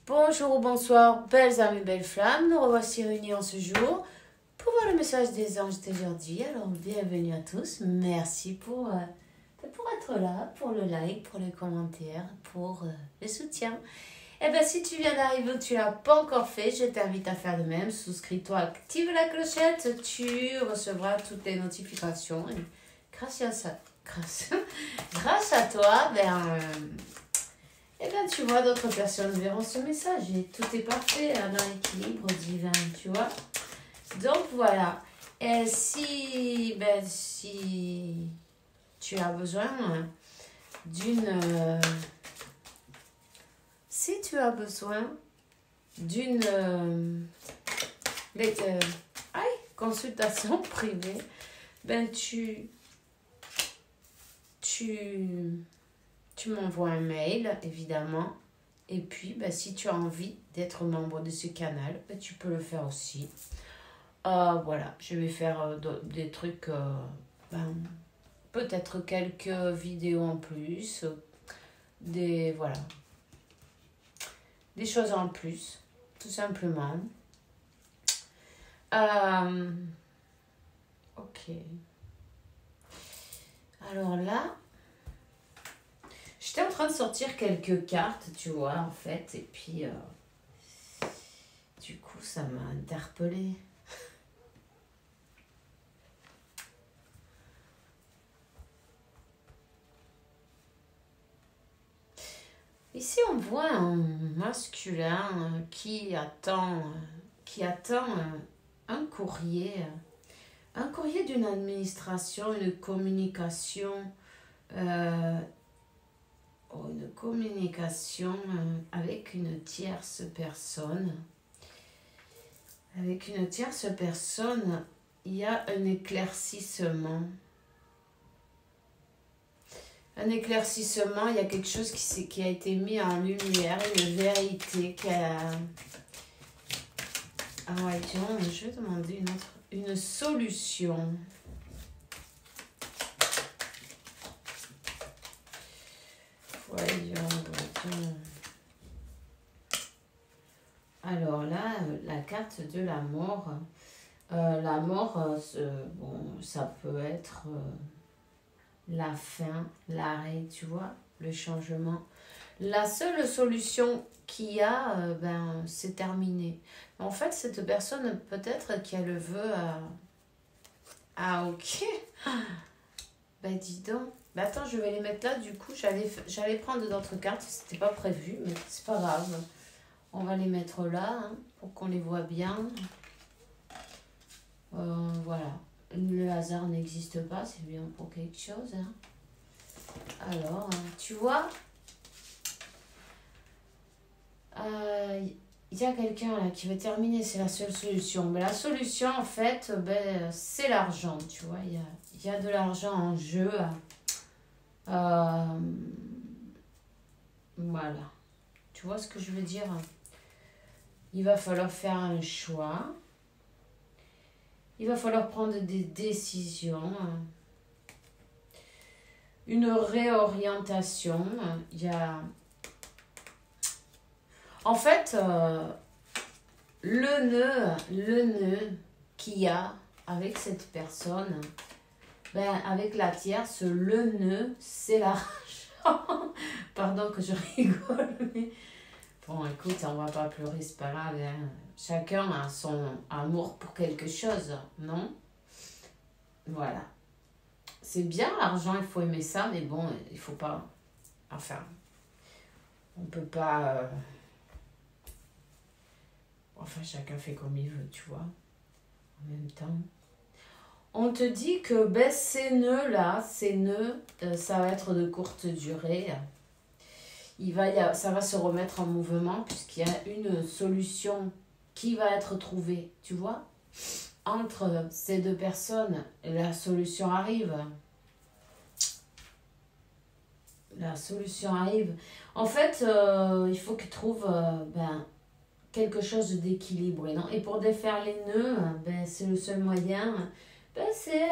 Bonjour ou bonsoir, belles âmes et belles flammes. Nous revoici réunis en ce jour pour voir le message des anges d'aujourd'hui. Alors, bienvenue à tous. Merci pour être là, pour le like, pour les commentaires, pour le soutien. Et bien, si tu viens d'arriver ou tu ne l'as pas encore fait, je t'invite à faire de même. Souscris-toi, active la clochette, tu recevras toutes les notifications. Et grâce à toi, tu vois, d'autres personnes verront ce message et tout est parfait dans l'équilibre divin, tu vois. Donc voilà. Et si tu as besoin d'une consultation privée, tu m'envoies un mail, évidemment. Et puis, si tu as envie d'être membre de ce canal, tu peux le faire aussi. Voilà, je vais faire des trucs, peut-être quelques vidéos en plus. Des choses en plus, tout simplement. Ok. Alors là, j'étais en train de sortir quelques cartes, tu vois, en fait. Et puis, du coup, ça m'a interpellée. Ici, on voit un masculin qui attend un courrier d'une administration, une communication, avec une tierce personne. Avec une tierce personne, il y a un éclaircissement. Un éclaircissement, il y a quelque chose qui a été mis en lumière, une vérité qui a... Ah ouais, tiens, je vais demander une solution. Voyons. Alors là, la carte de la mort. La mort, ça peut être... la fin, l'arrêt, tu vois, le changement. La seule solution qu'il y a, c'est terminé. En fait, cette personne, peut-être qu'elle veut... Ah, ok. Dis donc. Attends, je vais les mettre là. Du coup, j'allais prendre d'autres cartes. C'était pas prévu, mais c'est pas grave. On va les mettre là, pour qu'on les voit bien. Voilà. Le hasard n'existe pas, c'est bien pour quelque chose. Alors, tu vois, il y a quelqu'un là qui veut terminer, c'est la seule solution. Mais la solution, en fait, c'est l'argent, tu vois. Il y a de l'argent en jeu. Voilà. Tu vois ce que je veux dire? Il va falloir faire un choix. Il va falloir prendre des décisions, une réorientation. Il y a... En fait, le nœud qu'il y a avec cette personne, avec la tierce, le nœud, c'est l'argent. Pardon que je rigole, mais... Bon, écoute, on va pas pleurer, c'est pas grave. Chacun a son amour pour quelque chose, non? Voilà. C'est bien l'argent, il faut aimer ça, mais bon, il faut pas... Enfin, on peut pas... Enfin, chacun fait comme il veut, tu vois. En même temps. On te dit que ces nœuds-là, ça va être de courte durée. Ça va se remettre en mouvement puisqu'il y a une solution qui va être trouvée, tu vois. Entre ces deux personnes, la solution arrive. La solution arrive. En fait, il faut qu'ils trouvent quelque chose d'équilibré, non? Et pour défaire les nœuds, c'est le seul moyen. C'est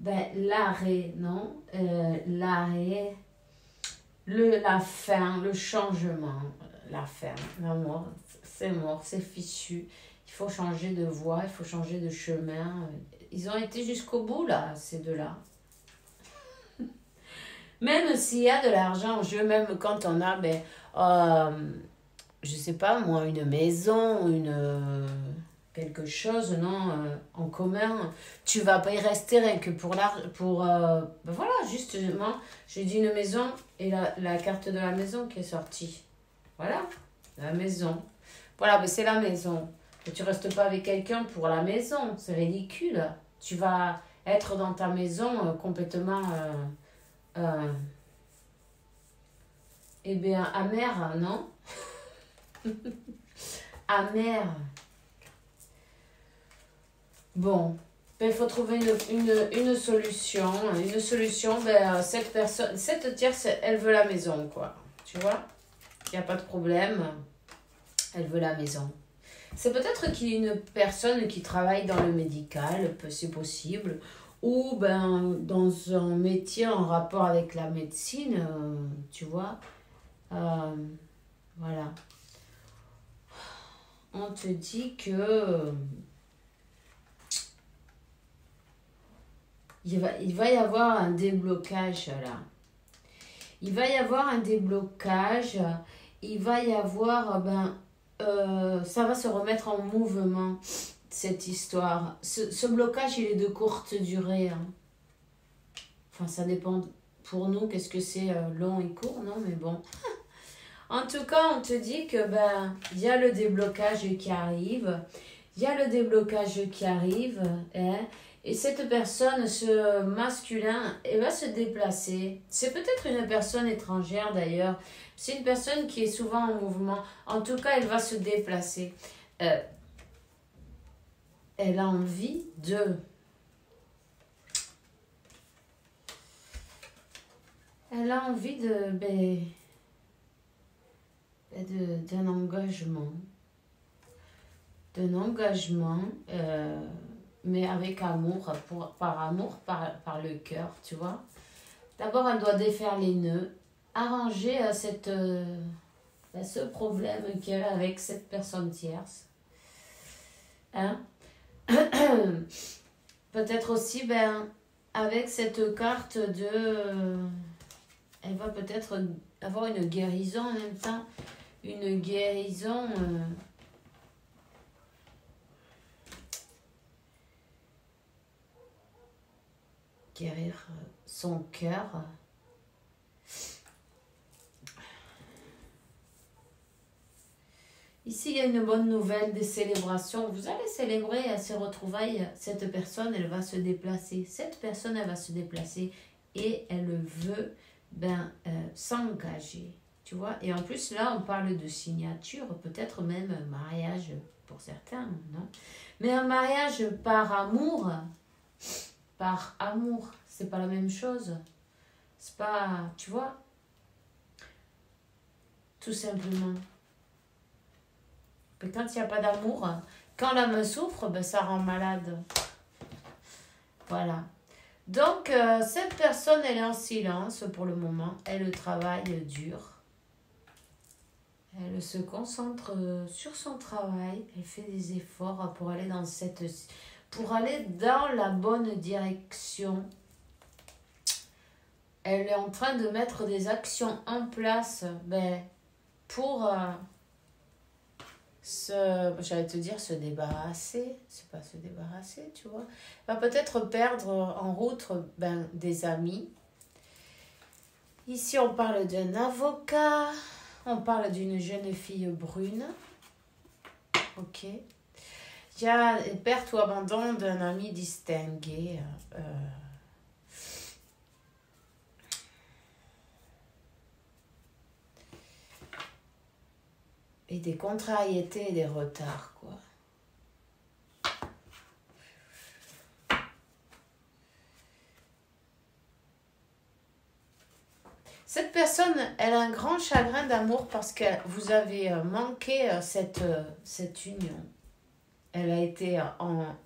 l'arrêt, non? L'arrêt, la fin, le changement. la fin. L'amour, c'est mort, c'est fichu. Il faut changer de voie, il faut changer de chemin. Ils ont été jusqu'au bout, là, ces deux-là. Même s'il y a de l'argent en jeu, même quand on a, ben, je sais pas moi, une maison, quelque chose, non, en commun, tu vas pas y rester rien que pour ben voilà, justement, j'ai dit une maison et la carte de la maison qui est sortie. Voilà, la maison. Voilà, ben c'est la maison. Et tu restes pas avec quelqu'un pour la maison, c'est ridicule. Tu vas être dans ta maison complètement, eh bien, amère, non? Amère. Bon, ben, il faut trouver une solution. Une solution, ben, cette tierce, elle veut la maison, quoi. Tu vois? Il n'y a pas de problème. Elle veut la maison. C'est peut-être qu'il y a une personne qui travaille dans le médical, c'est possible, ou ben, dans un métier en rapport avec la médecine, tu vois. Voilà. On te dit que il va y avoir un déblocage là. Il va y avoir un déblocage. Il va y avoir, ça va se remettre en mouvement, cette histoire. Ce blocage, il est de courte durée. Hein. Enfin, ça dépend pour nous, qu'est-ce que c'est long et court, non? Mais bon. En tout cas, on te dit que il y a le déblocage qui arrive. Il y a le déblocage qui arrive. Hein, et cette personne, ce masculin, elle va se déplacer. C'est peut-être une personne étrangère d'ailleurs. C'est une personne qui est souvent en mouvement. En tout cas, elle va se déplacer. Elle a envie de... Elle a envie d'un engagement. D'un engagement, mais avec amour, par amour, par le cœur, tu vois. D'abord, elle doit défaire les nœuds, arranger ce problème qu'elle a avec cette personne tierce. Hein? Peut-être aussi, avec cette carte elle va peut-être avoir une guérison en même temps. Une guérison... guérir son cœur. Ici, il y a une bonne nouvelle, des célébrations. Vous allez célébrer à ces retrouvailles. Cette personne, elle va se déplacer. Cette personne, elle va se déplacer et elle veut s'engager. Tu vois? Et en plus, là, on parle de signature, peut-être même un mariage pour certains, non? Mais un mariage par amour... Par amour, c'est pas la même chose. C'est pas, tu vois, tout simplement. Mais quand il n'y a pas d'amour, quand l'âme souffre, ça rend malade. Voilà. Donc, cette personne, elle est en silence pour le moment. Elle travaille dur. Elle se concentre sur son travail. Elle fait des efforts pour aller dans la bonne direction. Elle est en train de mettre des actions en place pour j'allais te dire se débarrasser. C'est pas se débarrasser, tu vois. Elle va peut-être perdre en route des amis. Ici, on parle d'un avocat. On parle d'une jeune fille brune. Ok. Il y a perte ou abandon d'un ami distingué. Et des contrariétés et des retards, quoi. Cette personne, elle a un grand chagrin d'amour parce que vous avez manqué cette union. Elle a été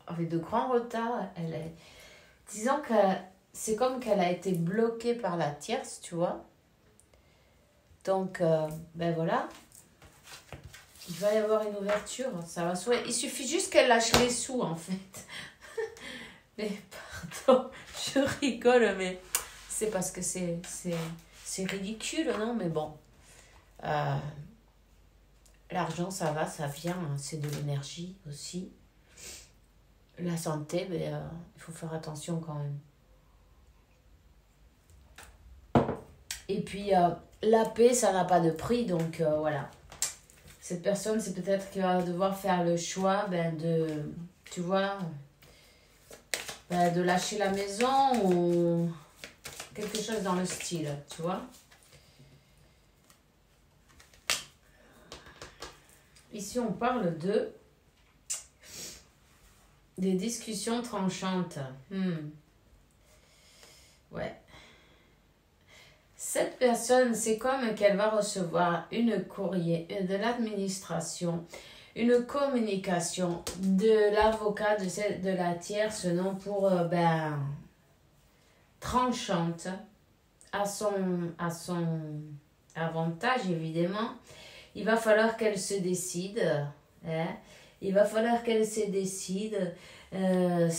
avec de grands retards. Disons que c'est comme qu'elle a été bloquée par la tierce, tu vois. Donc, voilà. Il va y avoir une ouverture, ça va soit. Il suffit juste qu'elle lâche les sous, en fait. Mais pardon, je rigole, mais c'est parce que c'est ridicule, non? Mais bon, l'argent, ça va, ça vient, hein, c'est de l'énergie aussi. La santé, mais, il faut faire attention quand même. Et puis, la paix, ça n'a pas de prix, donc voilà. Cette personne, c'est peut-être qu'elle va devoir faire le choix tu vois, de lâcher la maison ou quelque chose dans le style, tu vois. Ici, on parle des discussions tranchantes. Ouais. Cette personne, c'est comme qu'elle va recevoir une courrier de l'administration, une communication de l'avocat de la tierce, non, pour, tranchante, à son avantage, évidemment. Il va falloir qu'elle se décide, hein. Il va falloir qu'elle se décide. Mais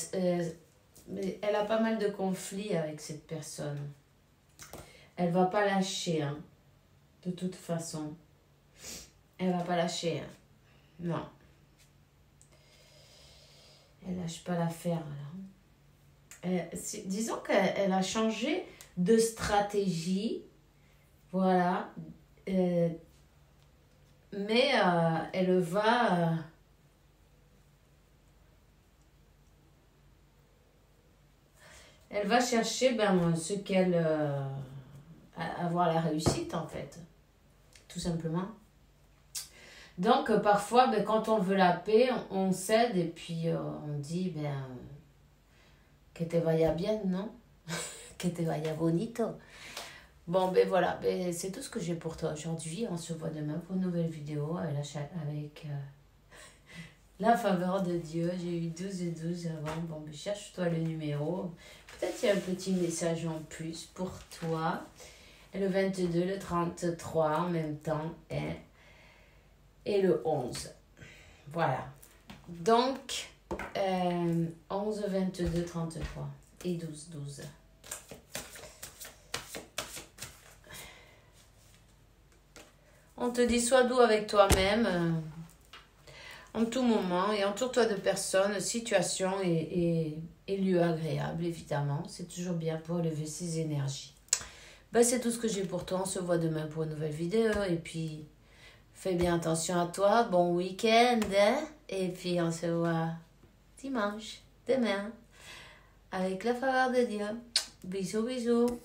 elle a pas mal de conflits avec cette personne. Elle va pas lâcher, hein. De toute façon. Elle va pas lâcher, hein. Non. Elle lâche pas l'affaire, là. Disons qu'elle a changé de stratégie. Voilà. Mais elle va... elle va chercher ce qu'elle... avoir la réussite, en fait. Tout simplement. Donc, parfois, quand on veut la paix, on cède et puis on dit, que te vaya bien, non? Que te vaya bonito. Bon, voilà, c'est tout ce que j'ai pour toi aujourd'hui. On se voit demain pour une nouvelle vidéo avec la faveur de Dieu. J'ai eu 12 et 12 avant. Bon, cherche-toi le numéro. Peut-être il y a un petit message en plus pour toi. Et le 22, le 33 en même temps. Et le 11. Voilà. Donc, 11, 22, 33 et 12, 12. On te dit, sois doux avec toi-même en tout moment et entoure-toi de personnes, situations et lieux agréables, évidemment. C'est toujours bien pour élever ses énergies. C'est tout ce que j'ai pour toi. On se voit demain pour une nouvelle vidéo. Et puis, fais bien attention à toi. Bon week-end. Hein? Et puis, on se voit dimanche, demain, avec la faveur de Dieu. Bisous, bisous.